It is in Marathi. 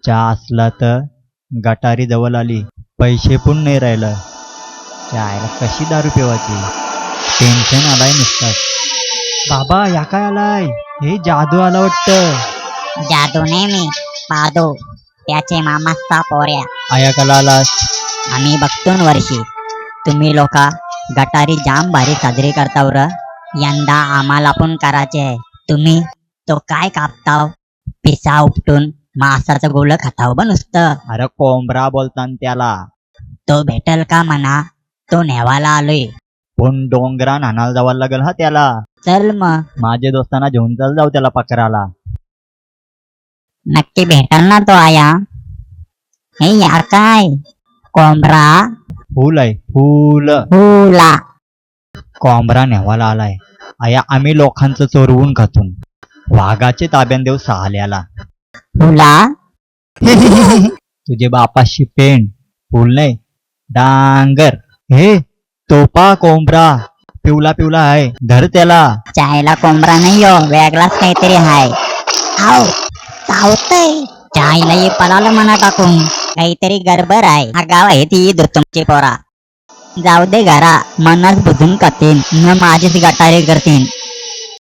चहा असला तर गटारी जवळ आली, पैसे पण नाही राहिलं. चायला कशी दारू पिवायची, टेन्शन आलाय नुसताच. बाबा या काय आलाय, हे जादू आला वाटतं. जादू नाही मी पादो, त्याचे मामाचा पोऱ्या. आया कला आलास. आम्ही बघतो वर्षी तुम्ही लोक गटारी जाम भारी साजरी करताव र. यंदा आम्हाला पण करायचे आहे. तुम्ही तो काय कापताव, पिसा उपटून मासाचं गोळ खाताव बा नुसतं. अरे कोंबरा बोलतान त्याला. तो भेटल का म्हणा, तो नेवाला आलोय. पण डोंगरा नानाला जावं लागेल हा त्याला. चल मग माझ्या दोस्तांना घेऊन चल जाऊ त्याला पकडायला. नक्की भेटल ना तो आया. हे यार काय कोंबरा फुल आहे फुल. हुला. कोंबरा नेवाला आलाय. आया आम्ही लोकांचं चोरवून खातून वाघाचे ताब्यान देऊ साल्याला. हुला तुझे बापाशी पेंड फुल नाही डांगर. हे तोपा कोंबरा पिवला पिवला आहे, धर त्याला. चायला कोंबरा नाही हो, वेगळाच काहीतरी हाय. आव चावतय. चायला ये पळालं म्हणा टाकून, काहीतरी गडबड आहे. हा गाव आहे ती तुमची पोरा. जाऊ दे घरा, मनच बुजून खातीन न माझीच गटारी करतीन.